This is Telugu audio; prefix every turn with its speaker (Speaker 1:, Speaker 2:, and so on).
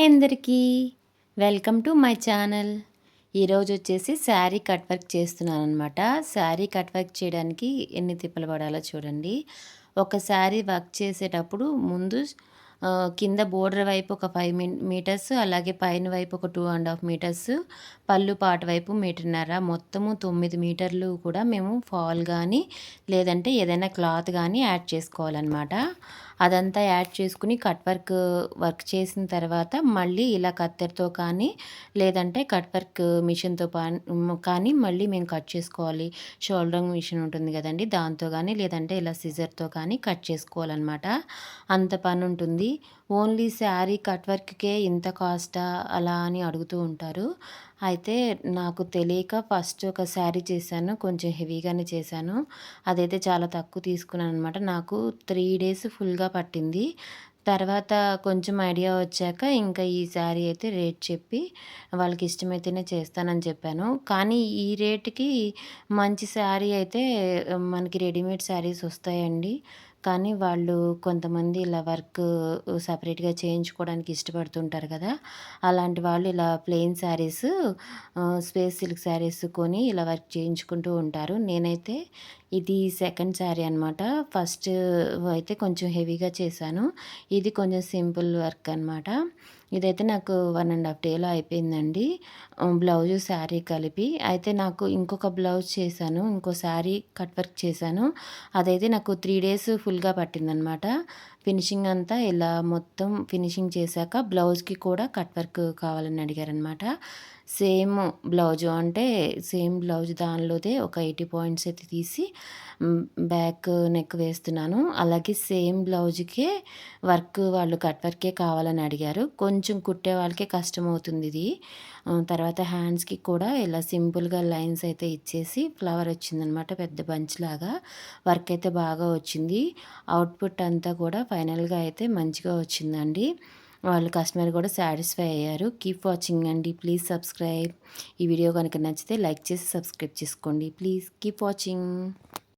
Speaker 1: హాయ్ అందరికీ, వెల్కమ్ టు మై ఛానల్. ఈరోజు వచ్చేసి శారీ కట్ వర్క్ చేస్తున్నాను అనమాట. శారీ కట్ వర్క్ చేయడానికి ఎన్ని తిప్పలు పడాలో చూడండి. ఒక శారీ వర్క్ చేసేటప్పుడు ముందు కింద బోర్డర్ వైపు ఒక 5 మీటర్స్, అలాగే పైన వైపు ఒక 2.5 మీటర్స్, పళ్ళు పాటు వైపు మీటర్న్నర, మొత్తము 9 మీటర్లు కూడా మేము ఫాల్ కానీ లేదంటే ఏదైనా క్లాత్ కానీ యాడ్ చేసుకోవాలన్నమాట. అదంతా యాడ్ చేసుకుని కట్ వర్క్ చేసిన తర్వాత మళ్ళీ ఇలా కత్తెరతో కానీ లేదంటే కట్ వర్క్ మిషన్తో కానీ మళ్ళీ మేము కట్ చేసుకోవాలి. షోల్డరింగ్ మిషన్ ఉంటుంది కదండి, దాంతో కానీ లేదంటే ఇలా సిజర్తో కానీ కట్ చేసుకోవాలన్నమాట. అంత పని ఉంటుంది. ఓన్లీ శారీ కట్ వర్క్కే ఇంత కాస్టా అలా అని అడుగుతూ ఉంటారు. అయితే నాకు తెలియక ఫస్ట్ ఒక శారీ చేశాను, కొంచెం హెవీగానే చేశాను. అదైతే చాలా తక్కువ తీసుకున్నాను అనమాట. నాకు 3 డేస్ ఫుల్గా పట్టింది. తర్వాత కొంచెం ఐడియా వచ్చాక ఇంకా ఈ శారీ అయితే రేట్ చెప్పి వాళ్ళకి ఇష్టమైతేనే చేస్తానని చెప్పాను. కానీ ఈ రేట్‌కి మంచి శారీ అయితే మనకి రెడీమేడ్ శారీస్ వస్తాయండి. కానీ వాళ్ళు కొంతమంది ఇలా వర్క్ సెపరేట్‌గా చేయించుకోవడానికి ఇష్టపడుతుంటారు కదా! అలాంటి వాళ్ళు ఇలా plain saris, space silk saris కొని ఇలా వర్క్ చేయించుకుంటూ ఉంటారు. నేనైతే ఇది సెకండ్ శారీ అనమాట. ఫస్ట్ అయితే కొంచెం హెవీగా చేశాను. ఇది కొంచెం సింపుల్ వర్క్ అనమాట. ఇదైతే నాకు 1 ½ డేలో అయిపోయిందండి. బ్లౌజు, శారీ కలిపి. అయితే నాకు ఇంకొక బ్లౌజ్ చేశాను. ఇంకో శారీ కట్ వర్క్ చేశాను. అదైతే నాకు 3 డేస్ ఫుల్‌గా పట్టిందనమాట. ఫినిషింగ్ అంతా ఇలా మొత్తం ఫినిషింగ్ చేశాక బ్లౌజ్‌కి కూడా కట్ వర్క్ కావాలని అడిగారనమాట. సేమ్ బ్లౌజు అంటే సేమ్ బ్లౌజ్ దానిలోదే ఒక 80 పాయింట్స్ అయితే తీసి బ్యాక్ నెక్ వేస్తున్నాను. అలాగే సేమ్ బ్లౌజ్‌కే వర్క్ వాళ్ళు కట్ వర్కే కావాలని అడిగారు. కొంచెం కుట్టే వాళ్ళకే కష్టమవుతుంది ఇది. తర్వాత హ్యాండ్స్‌కి కూడా ఇలా సింపుల్‌గా లైన్స్ అయితే ఇచ్చేసి ఫ్లవర్ వచ్చిందనమాట, పెద్ద బంచ్‌లాగా. వర్క్ అయితే బాగా వచ్చింది. అవుట్‌పుట్ అంతా కూడా ఫైనల్‌గా అయితే మంచిగా వచ్చిందండి. వాళ్ళు కస్టమర్ కూడా సాటిస్ఫై అయ్యారు. కీప్ వాచింగ్ అండి. Please subscribe. ఈ వీడియో కనుక నచ్చితే లైక్ చేసి సబ్స్క్రైబ్ చేసుకోండి. Please keep watching.